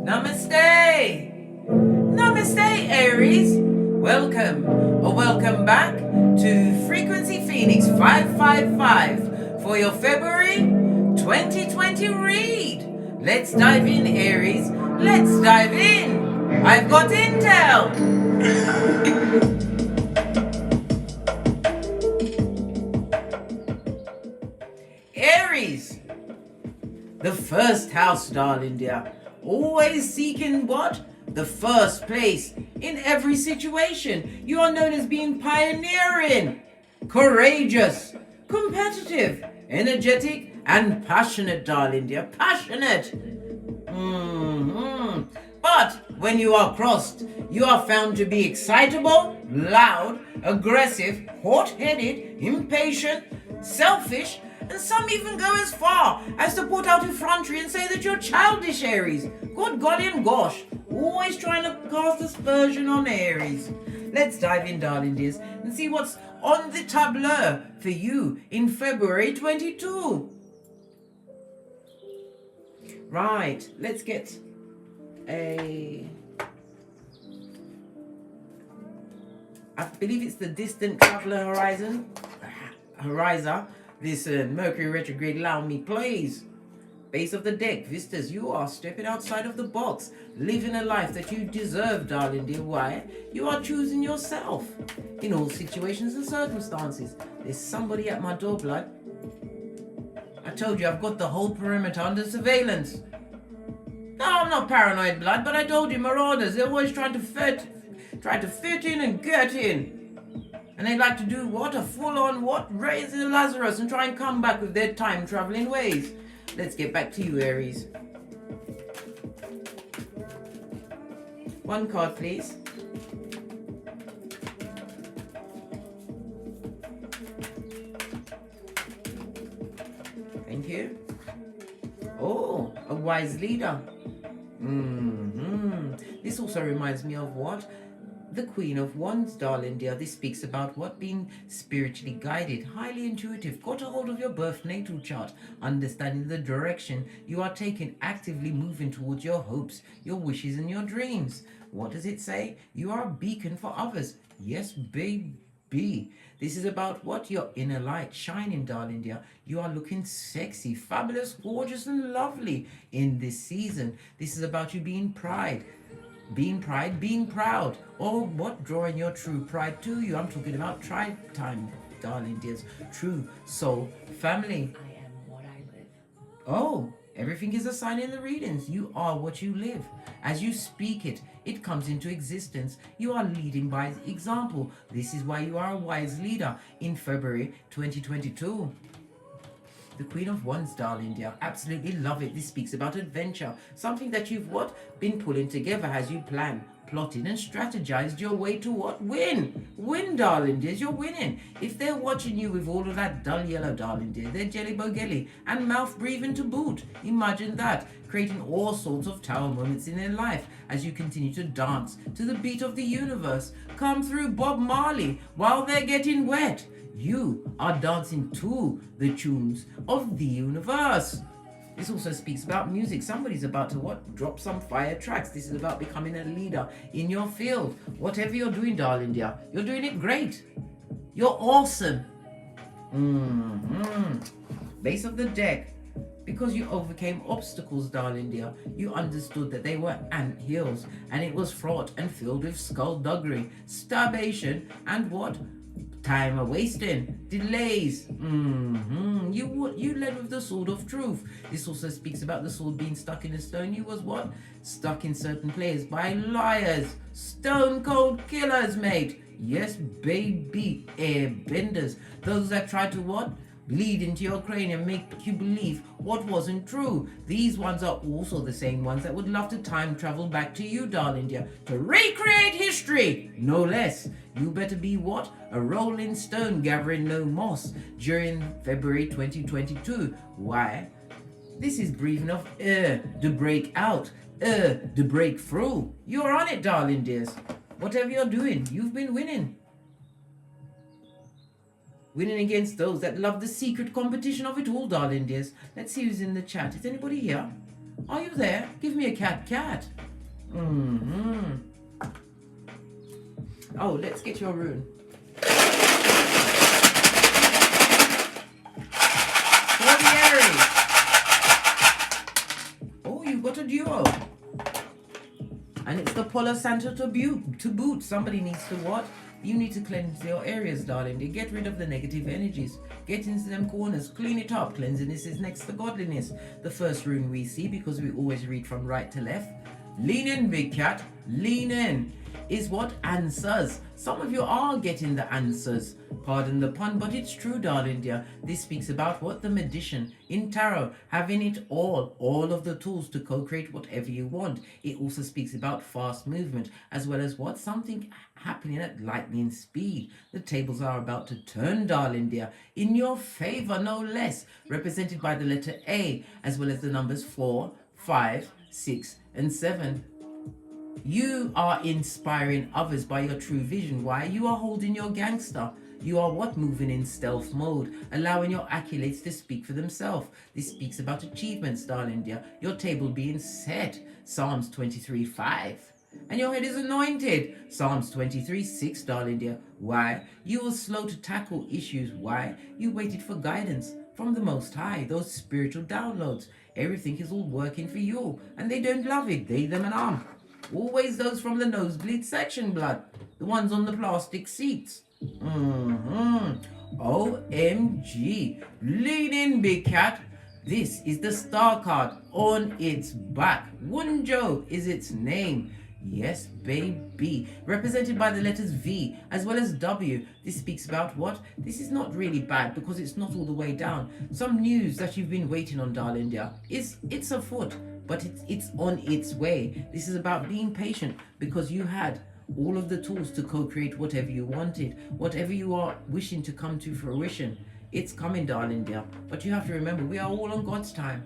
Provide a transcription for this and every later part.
Namaste! Namaste, Aries! Welcome or welcome back to Frequency Phoenix 555 for your February 2020 read. Let's dive in, Aries. Let's dive in. I've got intel. Aries, the first house, darling dear. Always seeking what? The first place in every situation. You are known as being pioneering, courageous, competitive, energetic, and passionate, darling dear. Passionate. But when you are crossed, you are found to be excitable, loud, aggressive, hot-headed, impatient, selfish, and some even go as far as to put out effrontery and say that you're childish, Aries. Good golly and gosh, always trying to cast aspersion on Aries. Let's dive in, darling dears, and see what's on the tableau for you in February 22. Right, let's get I believe it's the distant traveler horizon. This Mercury retrograde, allow me, please. Base of the deck, vistas, you are stepping outside of the box, living a life that you deserve, darling dear. Why? You are choosing yourself in all situations and circumstances. There's somebody at my door, blood. I told you I've got the whole perimeter under surveillance. No, I'm not paranoid, blood, but I told you, marauders, they're always trying to fit in and get in. And they like to do what? A full-on what? Raise the Lazarus and try and come back with their time-traveling ways. Let's get back to you, Aries. One card, please. Thank you. Oh, a wise leader. This also reminds me of what? The Queen of Wands, darling dear. This speaks about what? Being spiritually guided, highly intuitive, got a hold of your birth natal chart, understanding the direction you are taking, actively moving towards your hopes, your wishes, and your dreams. What does it say? You are a beacon for others. Yes, baby. This is about what? Your inner light shining, darling dear. You are looking sexy, fabulous, gorgeous, and lovely in this season. This is about you being being proud, or what? Drawing your true pride to you. I'm talking about tribe time, darling dears. True soul family. I am what I live. Oh, everything is a sign in the readings. You are what you live. As you speak it, it comes into existence. You are leading by example. This is why you are a wise leader in February 2022. The Queen of Wands, darling dear. Absolutely love it. This speaks about adventure. Something that you've what? Been pulling together as you plan, plotted and strategized your way to what? Win. Win, darling dears. You're winning. If they're watching you with all of that dull yellow, darling dear, they're jelly bogelly and mouth breathing to boot. Imagine that. Creating all sorts of tower moments in their life as you continue to dance to the beat of the universe. Come through Bob Marley while they're getting wet. You are dancing to the tunes of the universe. This also speaks about music. Somebody's about to what? Drop some fire tracks. This is about becoming a leader in your field. Whatever you're doing, darling dear, you're doing it great. You're awesome. Base of the deck. Because you overcame obstacles, darling dear, you understood that they were ant hills, and it was fraught and filled with skullduggery, starvation, and what? Time wasting, delays. You led with the sword of truth. This also speaks about the sword being stuck in a stone. You was what? Stuck in certain places by liars, stone cold killers, mate. Yes, baby, airbenders. Those that try to what? Bleed into your cranium, make you believe what wasn't true. These ones are also the same ones that would love to time travel back to you, darling dear, to recreate history, no less. You better be what? A rolling stone gathering no moss during February 2022. Why? This is breathing of air to break out, air to break through. You're on it, darling dears. Whatever you're doing, you've been winning. Winning against those that love the secret competition of it all, darling dears. Let's see who's in the chat. Is anybody here? Are you there? Give me a cat. Oh, let's get your rune. For the Aries. Oh, you've got a duo. And it's the Palo Santo to boot. Somebody needs to what? You need to cleanse your areas, darling. You get rid of the negative energies. Get into them corners. Clean it up. Cleanliness is next to godliness. The first rune we see, because we always read from right to left. Lean in, big cat. Lean in. Is what? Answers. Some of you are getting the answers. Pardon the pun, but it's true, darling dear. This speaks about what? The magician in tarot, having it all of the tools to co-create whatever you want. It also speaks about fast movement, as well as what? Something happening at lightning speed. The tables are about to turn, darling dear, in your favor, no less. Represented by the letter A, as well as the numbers 4, 5, 6, and 7. You are inspiring others by your true vision. Why? You are holding your gangster. You are what? Moving in stealth mode, allowing your accolades to speak for themselves. This speaks about achievements, darling dear. Your table being set. Psalms 23:5. And your head is anointed. Psalms 23:6, darling dear. Why? You were slow to tackle issues. Why? You waited for guidance from the Most High, those spiritual downloads. Everything is all working for you, and they don't love it. They, them, and always those from the nosebleed section, blood. The ones on the plastic seats. OMG. Lean in, big cat. This is the star card on its back. Wunjo is its name. Yes, baby. Represented by the letters V as well as W. This speaks about what? This is not really bad because it's not all the way down. Some news that you've been waiting on, darling dear. It's afoot, but it's on its way. This is about being patient because you had all of the tools to co-create whatever you wanted, whatever you are wishing to come to fruition. It's coming, darling dear. But you have to remember, we are all on God's time.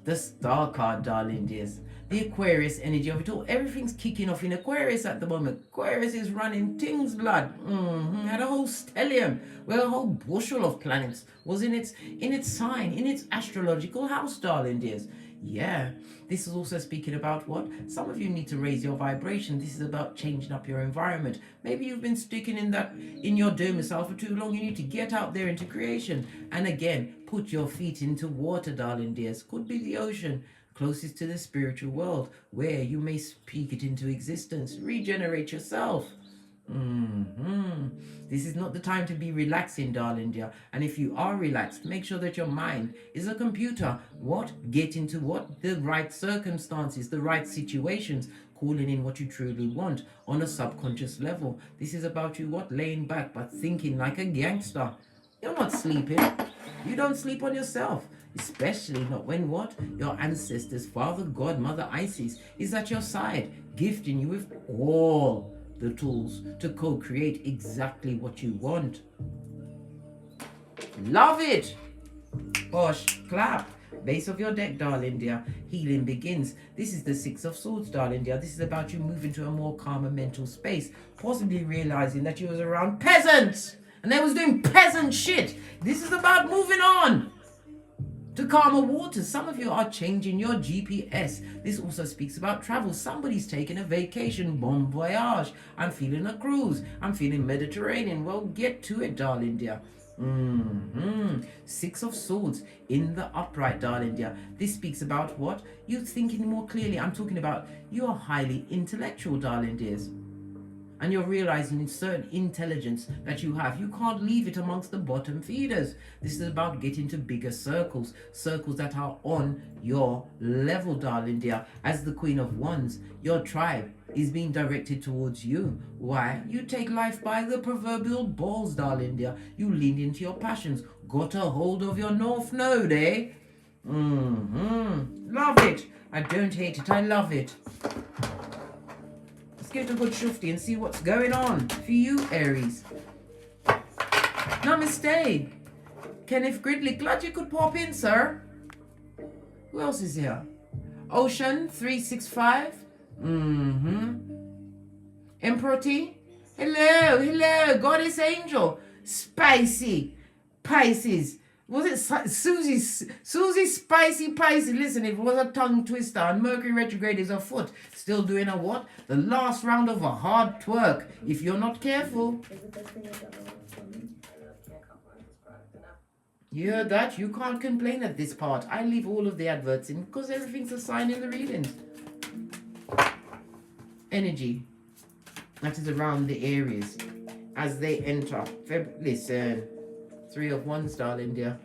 The star card, darling dears. The Aquarius energy of it all. Everything's kicking off in Aquarius at the moment. Aquarius is running things, blood. Had a whole stellium where a whole bushel of planets was in its sign, in its astrological house, darling dears. Yeah, this is also speaking about what? Some of you need to raise your vibration. This is about changing up your environment. Maybe you've been sticking in your domicile for too long. You need to get out there into creation. And again, put your feet into water, darling dears. Could be the ocean, closest to the spiritual world, where you may speak it into existence. Regenerate yourself. This is not the time to be relaxing, darling dear. And if you are relaxed, make sure that your mind is a computer. What? Get into what? The right circumstances, the right situations, calling in what you truly want on a subconscious level. This is about you what? Laying back but thinking like a gangster. You're not sleeping. You don't sleep on yourself. Especially not when what? Your ancestors, Father God, Mother Isis, is at your side, gifting you with all the tools to co-create exactly what you want. Love it. Posh, clap. Base of your deck, darling dear. Healing begins. This is the Six of Swords, darling dear. This is about you moving to a more calmer mental space, possibly realizing that you was around peasants and they was doing peasant shit. This is about moving on to calmer waters. Some of you are changing your GPS. This also speaks about travel. Somebody's taking a vacation. Bon voyage. I'm feeling a cruise. I'm feeling Mediterranean. Well, get to it, darling dear. Six of Swords in the upright, darling dear. This speaks about what? You thinking more clearly. I'm talking about you are highly intellectual, darling dears. And you're realizing in certain intelligence that you have, you can't leave it amongst the bottom feeders. This is about getting to bigger circles, circles that are on your level, darling dear. As the Queen of Wands, your tribe is being directed towards you. Why? You take life by the proverbial balls, darling dear. You lean into your passions, got a hold of your North Node, eh? Love it. I don't hate it, I love it. Let's give it a good shufti and see what's going on for you, Aries. Namaste. Kenneth Gridley, glad you could pop in, sir. Who else is here? Ocean 365. Emperor T. Hello, Goddess Angel. Spicy. Pisces. Was it Susie Spicy Picey? Listen, if it was a tongue twister and Mercury retrograde is afoot, still doing a what? The last round of a hard twerk. If you're not careful. You heard that? You can't complain at this part. I leave all of the adverts in because everything's a sign in the readings. Energy. That is around the Aries. As they enter. Listen. 3 of Wands, darling dear.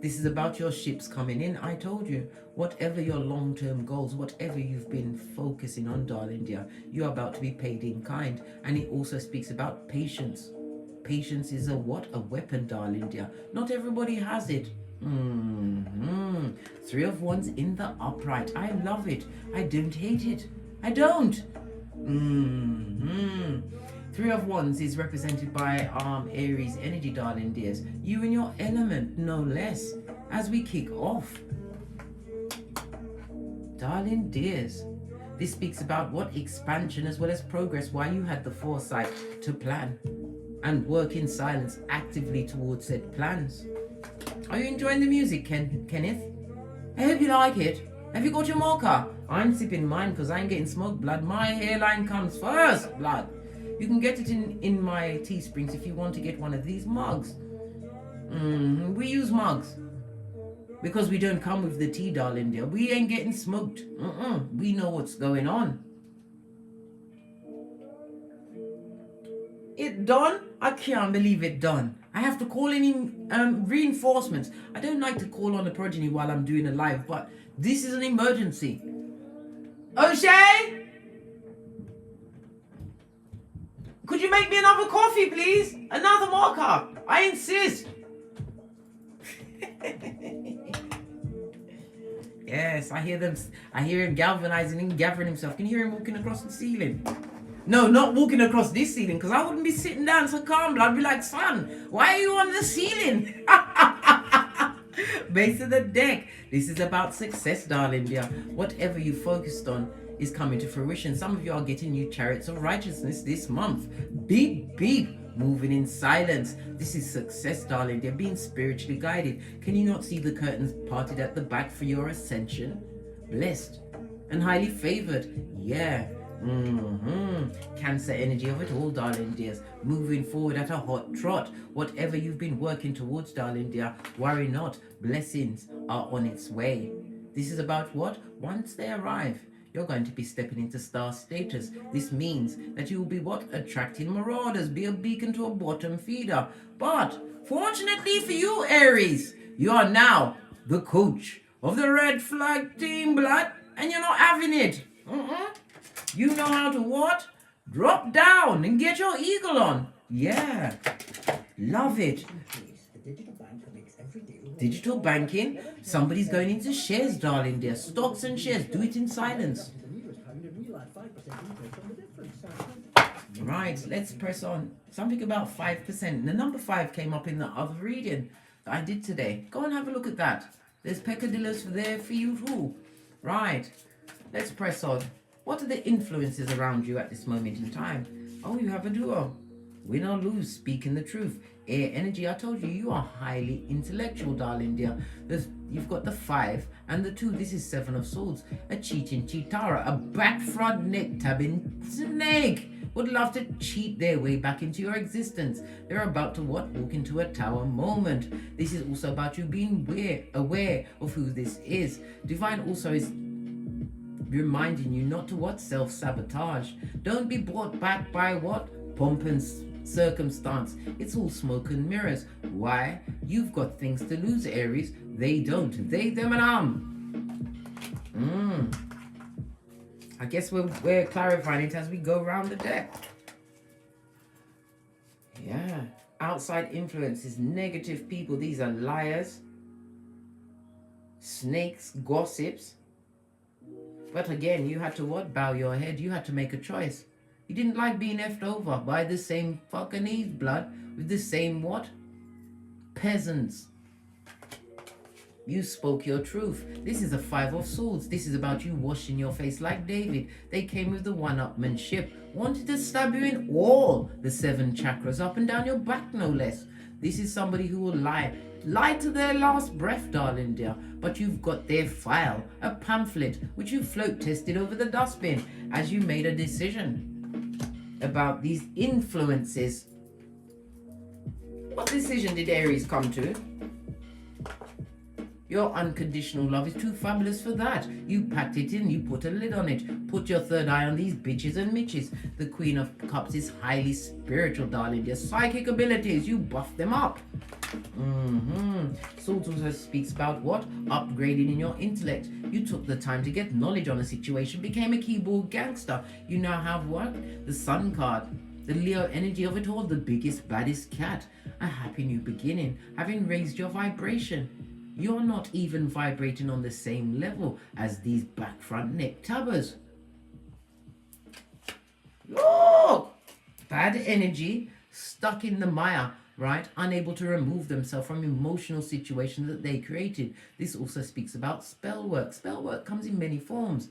This is about your ships coming in. I told you, whatever your long-term goals, whatever you've been focusing on, darling dear, you're about to be paid in kind. And it also speaks about patience. Patience is a what? A weapon, darling dear. Not everybody has it. 3 of Wands in the upright. I love it. I don't hate it. I don't. 3 of Wands is represented by Aries energy, darling dears. You in your element, no less. As we kick off. Darling dears. This speaks about what? Expansion as well as progress. Why you had the foresight to plan and work in silence actively towards said plans. Are you enjoying the music, Kenneth? I hope you like it. Have you got your mocha? I'm sipping mine because I ain't getting smoked, blood. My hairline comes first, blood. You can get it in my Teesprings if you want to get one of these mugs. We use mugs because we don't come with the tea, darling dear. We ain't getting smoked. We know what's going on. It done? I can't believe it done. I have to call in reinforcements. I don't like to call on the progeny while I'm doing a live, but this is an emergency. O'Shea? Could you make me another coffee, please? Another mocha. I insist. Yes, I hear them. I hear him galvanizing and gathering himself. Can you hear him walking across the ceiling? No, not walking across this ceiling, because I wouldn't be sitting down so calm. I'd be like, son, why are you on the ceiling? Base of the deck. This is about success, darling dear. Whatever you focused on is coming to fruition. Some of you are getting new chariots of righteousness this month. Beep, beep. Moving in silence. This is success, darling dear. Being spiritually guided. Can you not see the curtains parted at the back for your ascension? Blessed and highly favored. Yeah. Cancer energy of it all, darling dears. Moving forward at a hot trot. Whatever you've been working towards, darling dear, worry not. Blessings are on its way. This is about what? Once they arrive, you're going to be stepping into star status. This means that you will be what? Attracting marauders. Be a beacon to a bottom feeder. But fortunately for you, Aries, you are now the coach of the red flag team, blood, and you're not having it. You know how to what? Drop down and get your eagle on. Yeah. Love it. Digital banking. Somebody's going into shares, darling dear. Stocks and shares. Do it in silence. Right, let's press on. Something about 5%. The number 5 came up in the other reading that I did today. Go and have a look at that. There's peccadillos there for you too. Right, let's press on. What are the influences around you at this moment in time? Oh, you have a duo. Win or lose, speaking the truth. Air energy, I told you, you are highly intellectual, darling dear. You've got the 5 and the 2. This is 7 of swords. A cheating cheatara, a back front neck tabbing snake. Would love to cheat their way back into your existence. They're about to what? Walk into a tower moment. This is also about you being aware of who this is. Divine also is reminding you not to what? Self-sabotage. Don't be brought back by what? Pomp and circumstance. It's all smoke and mirrors. Why? You've got things to lose, Aries. They don't. They, them, and I guess we're clarifying it as we go around the deck. Yeah. Outside influences, negative people. These are liars, snakes, gossips. But again, you had to what? Bow your head. You had to make a choice. You didn't like being effed over by the same fucking Eve blood with the same what? Peasants. You spoke your truth. This is a 5 of swords. This is about you washing your face like David. They came with the one-upmanship. Wanted to stab you in all the 7 chakras up and down your back, no less. This is somebody who will lie to their last breath, darling dear. But you've got their file, a pamphlet, which you float tested over the dustbin as you made a decision about these influences. What decision did Aries come to? Your unconditional love is too fabulous for that. You packed it in, you put a lid on it. Put your third eye on these bitches and mitches. The Queen of Cups is highly spiritual, darling. Your psychic abilities, you buff them up. Swords also speaks about what? Upgrading in your intellect. You took the time to get knowledge on a situation, became a keyboard gangster. You now have what? The Sun card. The Leo energy of it all, the biggest, baddest cat. A happy new beginning, having raised your vibration. You're not even vibrating on the same level as these back front neck tabbers. Look! Bad energy, stuck in the mire, right? Unable to remove themselves from emotional situations that they created. This also speaks about spell work. Spell work comes in many forms.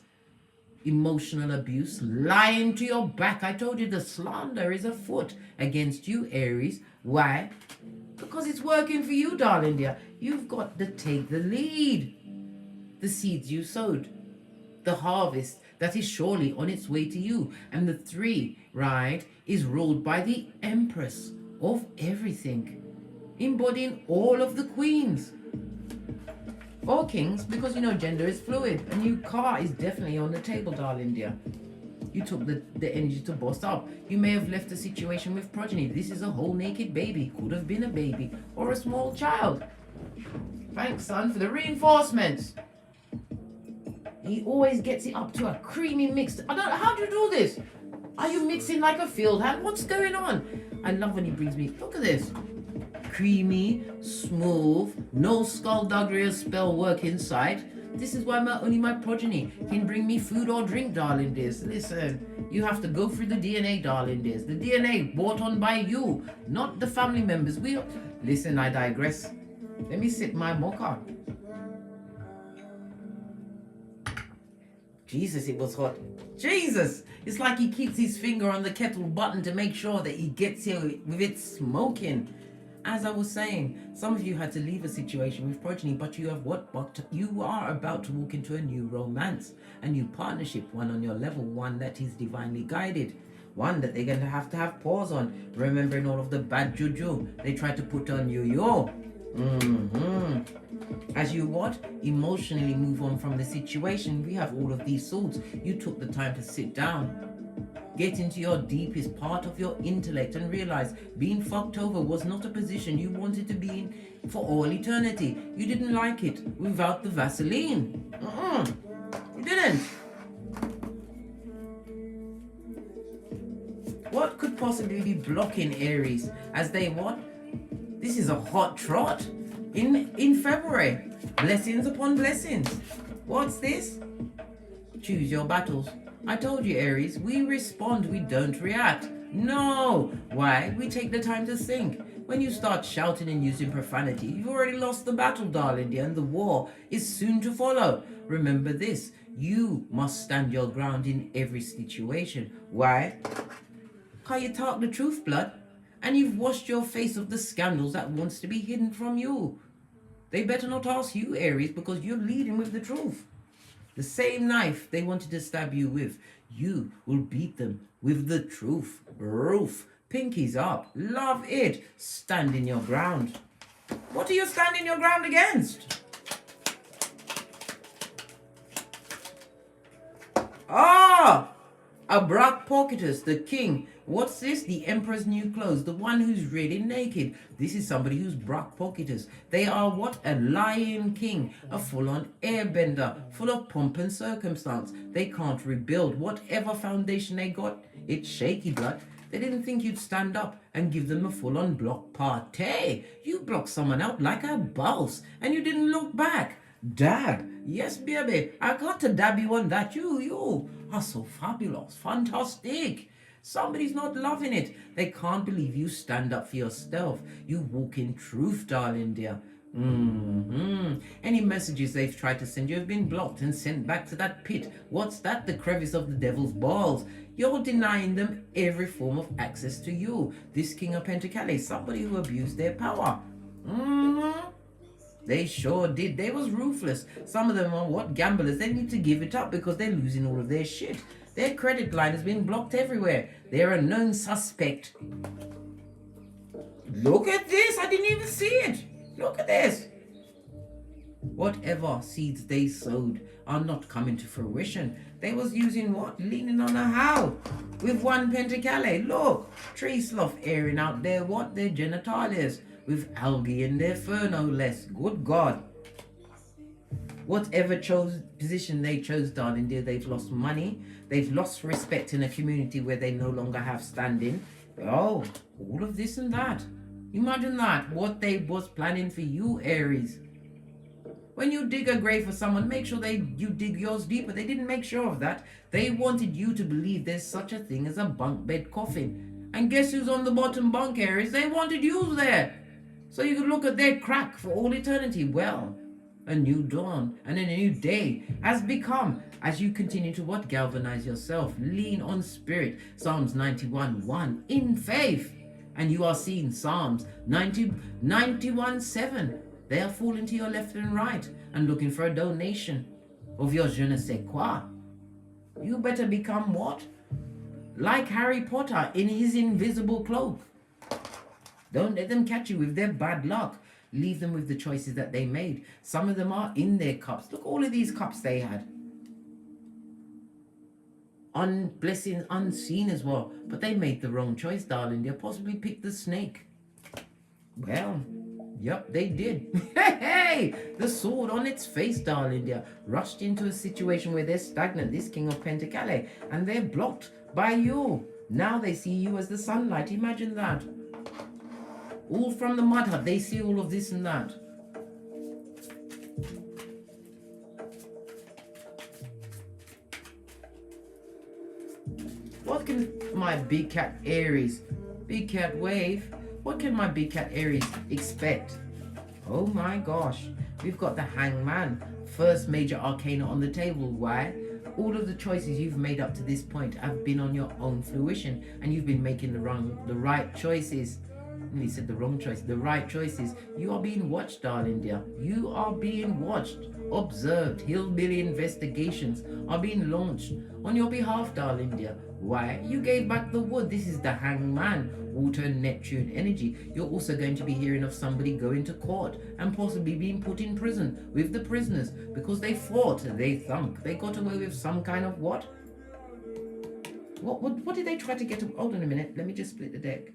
Emotional abuse, lying to your back. I told you the slander is afoot against you, Aries. Why? Because it's working for you, darling dear. You've got to take the lead. The seeds you sowed, the harvest that is surely on its way to you. And the 3, right, is ruled by the Empress of everything, embodying all of the queens. Or kings, because you know gender is fluid. A new car is definitely on the table, darling dear. You took the energy to boss up. You may have left a situation with progeny. This is a whole naked baby. Could have been a baby or a small child. Thanks, son, for the reinforcements. He always gets it up to a creamy mix. I don't know, how do you do this? Are you mixing like a field hand? What's going on? I love when he brings me, look at this. Creamy, smooth, no skullduggery or spell work inside. This is why only my progeny can bring me food or drink, darling dears. Listen, you have to go through the DNA, darling dears. The DNA brought on by you, not the family members. Listen, I digress. Let me sip my mocha. Jesus, it was hot. Jesus! It's like he keeps his finger on the kettle button to make sure that he gets here with it smoking. As I was saying, some of you had to leave a situation with progeny, but you have what? But you are about to walk into a new romance, a new partnership, one on your level, one that is divinely guided, one that they're going to have pause on, remembering all of the bad juju they tried to put on you. As you what? Emotionally move on from the situation. We have all of these swords. You took the time to sit down, get into your deepest part of your intellect and realize being fucked over was not a position you wanted to be in for all eternity. You didn't like it without the Vaseline. You didn't. What could possibly be blocking Aries as they what? This is a hot trot in February. Blessings upon blessings. What's this? Choose your battles. I told you, Aries, we respond, we don't react. No! Why? We take the time to think. When you start shouting and using profanity, you've already lost the battle, darling dear, and the war is soon to follow. Remember this, you must stand your ground in every situation. Why? Because you talk the truth, blood, and you've washed your face of the scandals that wants to be hidden from you. They better not ask you, Aries, because you're leading with the truth. The same knife they wanted to stab you with, you will beat them with the truth. Roof. Pinkies up. Love it. Stand in your ground. What are you standing your ground against? A Black Pocketus, the king. What's this? The Emperor's new clothes. The one who's really naked. This is somebody who's Black Pocketus. They are what? A lion king. A full-on airbender. Full of pomp and circumstance. They can't rebuild. Whatever foundation they got, it's shaky, blood. They didn't think you'd stand up and give them a full-on block party. You blocked someone out like a boss. And you didn't look back. Dab. Yes, baby. I got to dab you on that. You are so fabulous. Fantastic. Somebody's not loving it. They can't believe you stand up for yourself. You walk in truth, darling dear. Any messages they've tried to send you have been blocked and sent back to that pit. What's that? The crevice of the devil's balls. You're denying them every form of access to you. This King of Pentacles, somebody who abused their power. They sure did. They was ruthless. Some of them are what? Gamblers. They need to give it up because they're losing all of their shit. Their credit line has been blocked everywhere. They're a known suspect. Look at this. I didn't even see it. Look at this. Whatever seeds they sowed are not coming to fruition. They was using what? Leaning on a how? With one pentacale. Look. Tree sloth airing out their what? Their genitalias. With algae in their fur, no less. Good God. Whatever position they chose, darling dear, they've lost money. They've lost respect in a community where they no longer have standing. Oh, all of this and that. Imagine that. What they was planning for you, Aries. When you dig a grave for someone, make sure you dig yours deeper. They didn't make sure of that. They wanted you to believe there's such a thing as a bunk bed coffin. And guess who's on the bottom bunk, Aries? They wanted you there. So you could look at their crack for all eternity. Well, a new dawn and a new day has become as you continue to what? Galvanize yourself. Lean on spirit. Psalms 91:1 in faith. And you are seeing Psalms 91:7. They are falling to your left and right and looking for a donation of your je ne sais quoi. You better become what? Like Harry Potter in his invisible cloak. Don't let them catch you with their bad luck. Leave them with the choices that they made. Some of them are in their cups. Look, all of these cups they had. Blessings unseen as well. But they made the wrong choice, darling. They possibly picked the snake. Well, yep, they did. Hey, the sword on its face, darling. They rushed into a situation where they're stagnant. This King of Pentacles. And they're blocked by you. Now they see you as the sunlight. Imagine that. All from the mud hut, they see all of this and that. What can my big cat Aries, big cat wave, what can my big cat Aries expect? Oh my gosh, we've got the Hangman, first major arcana on the table. Why? All of the choices you've made up to this point have been on your own fruition, and you've been making the right choices. He said the wrong choice, the right choices. You are being watched, darling dear. You are being watched, observed. Hillbilly investigations are being launched on your behalf, darling dear. Why? You gave back the wood. This is the Hangman, water and Neptune energy. You're also going to be hearing of somebody going to court and possibly being put in prison with the prisoners because they fought, they thunk, they got away with some kind of what? What did they try to get? Hold on a minute. Let me just split the deck.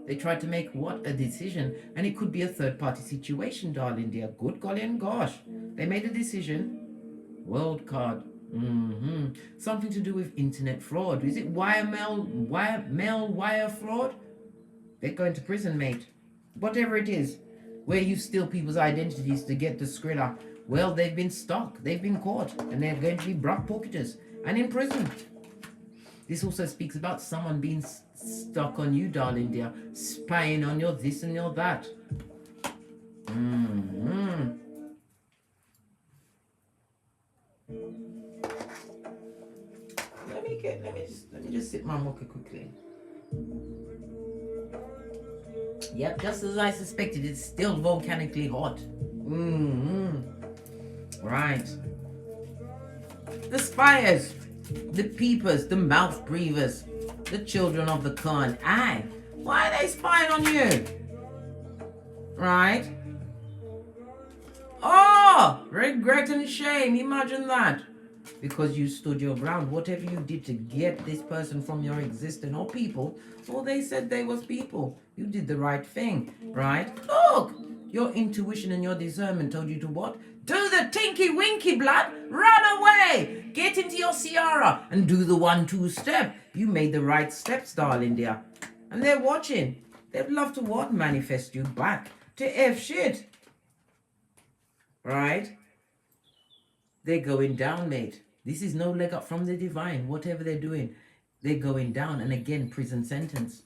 They tried to make what? A decision. And it could be a third-party situation, darling dear. Good golly and gosh. They made a decision. World card. Something to do with internet fraud. Is it mail wire fraud? They're going to prison, mate. Whatever it is. Where you steal people's identities to get the skrilla. Well, they've been stuck. They've been caught. And they're going to be pocketed and in prison. This also speaks about someone being stuck on you, darling dear, spying on your this and your that. Let me just sip my mocha quickly. Yep, just as I suspected, it's still volcanically hot. Right. The spires, the peepers, the mouth breathers, the children of the corn. Aye, why are they spying on you? Right? Oh, regret and shame. Imagine that. Because you stood your ground. Whatever you did to get this person from your existence or people, well, they said they was people. You did the right thing, right? Look, your intuition and your discernment told you to what? Do the tinky winky, blood. Run away. Get into your Ciara and do the 1-2 step. You made the right steps, darling dear. And they're watching. They'd love to what? Manifest you back to F shit. Right? They're going down, mate. This is no leg up from the divine. Whatever they're doing, they're going down. And again, prison sentence.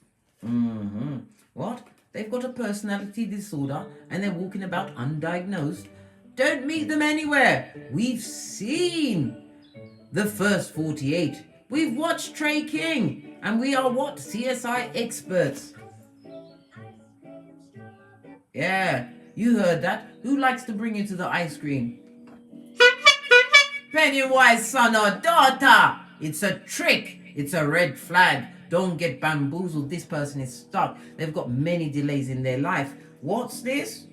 What? they've got a personality disorder and they're walking about undiagnosed. Don't meet them anywhere. We've seen the first 48. We've watched Trey King, and we are what? CSI experts. Yeah, you heard that. Who likes to bring you to the ice cream? Pennywise son or daughter. It's a trick. It's a red flag. Don't get bamboozled. This person is stuck. They've got many delays in their life. What's this?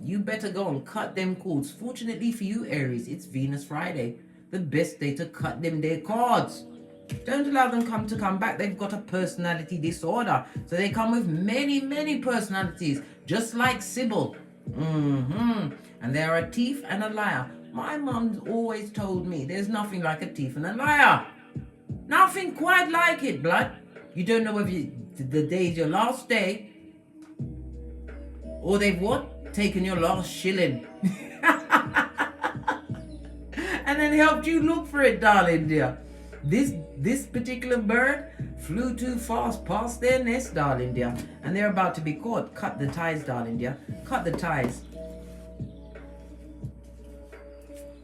You better go and cut them cords. Fortunately for you, Aries, it's Venus Friday. The best day to cut them their cords. Don't allow them to come back. They've got a personality disorder. So they come with many personalities. Just like Sybil. And they're a thief and a liar. My mom's always told me there's nothing like a thief and a liar. Nothing quite like it, blood. You don't know whether the day is your last day or they've what? Taken your last shilling. And then helped you look for it, darling dear. This particular bird flew too fast past their nest, darling dear. And they're about to be caught. Cut the ties, darling dear. Cut the ties.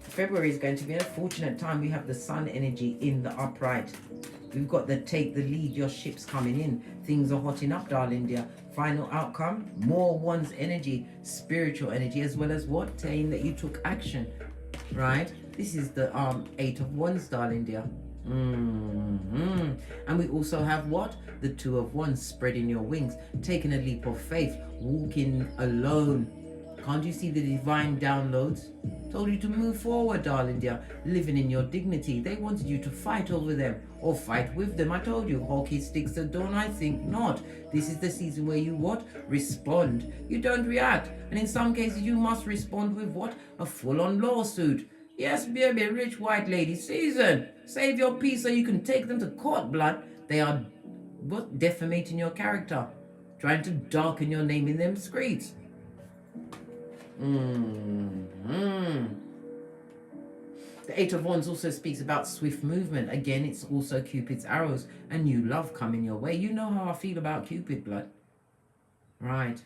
February is going to be a fortunate time. We have the sun energy in the upright. We've got the take the lead, your ship's coming in. Things are hotting up, darling dear. Final outcome, more one's energy, spiritual energy, as well as what? Saying that you took action, right? This is the 8 of Wands, darling dear. And we also have what? The 2 of Wands, spreading your wings, taking a leap of faith, walking alone. Can't you see the divine downloads? Told you to move forward, darling dear. Living in your dignity. They wanted you to fight over them or fight with them. I told you, hockey sticks to dawn. I think not. This is the season where you what? Respond. You don't react. And in some cases, you must respond with what? A full-on lawsuit. Yes, baby, rich white lady season. Save your peace so you can take them to court, blood. They are what? Defamating your character. Trying to darken your name in them streets. The 8 of Wands also speaks about swift movement. Again, it's also Cupid's arrows and new love coming your way. You know how I feel about Cupid, blood. Right.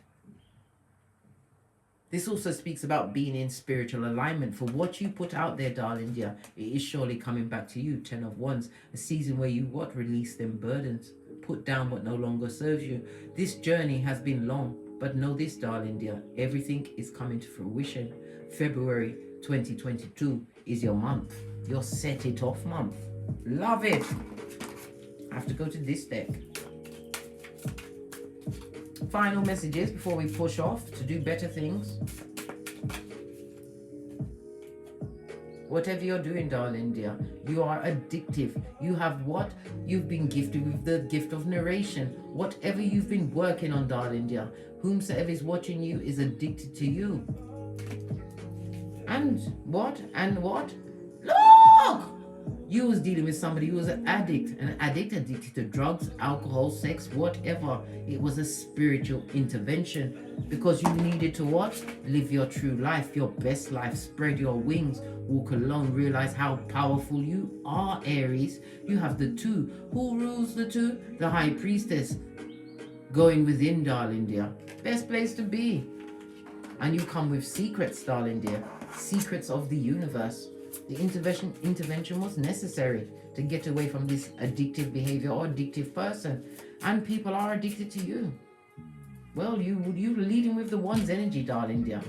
This also speaks about being in spiritual alignment. For what you put out there, darling dear, it is surely coming back to you. 10 of Wands, a season where you what? Release them burdens. Put down what no longer serves you. This journey has been long. But know this, darling dear, everything is coming to fruition. February 2022 is your month. Your set it off month. Love it. I have to go to this deck. Final messages before we push off to do better things. Whatever you're doing, darling dear, you are addictive. You have what? You've been gifted with the gift of narration. Whatever you've been working on, darling dear, whomsoever is watching you is addicted to you. And what? And what? Look! You was dealing with somebody who was an addict. Addicted to drugs, alcohol, sex, whatever. It was a spiritual intervention. Because you needed to what? Live your true life, your best life. Spread your wings. Walk alone. Realize how powerful you are, Aries. You have the 2. Who rules the 2? The High Priestess. Going within, darling dear. Best place to be. And you come with secrets, darling dear. Secrets of the universe. The intervention was necessary to get away from this addictive behavior or addictive person. And people are addicted to you. Well, you leading with the One's energy, darling dear.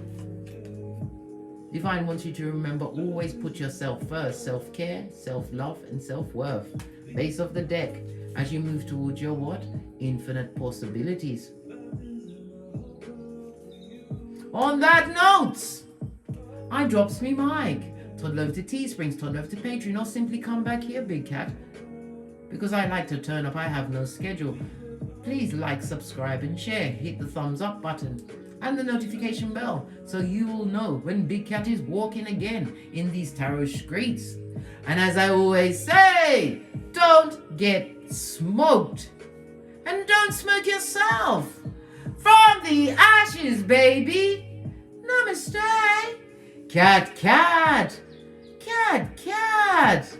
Divine wants you to remember, always put yourself first. Self-care, self-love, and self-worth. Base of the deck. As you move towards your what? Infinite possibilities. On that note, I drops me mic. Toddle over to Teesprings, toddle over to Patreon, or simply come back here, Big Cat. Because I like to turn up, I have no schedule. Please like, subscribe, and share. Hit the thumbs up button and the notification bell so you will know when Big Cat is walking again in these tarot streets. And as I always say, don't get smoked. And don't smoke yourself. From the ashes, baby. Namaste. Cat, cat. Cat, cat.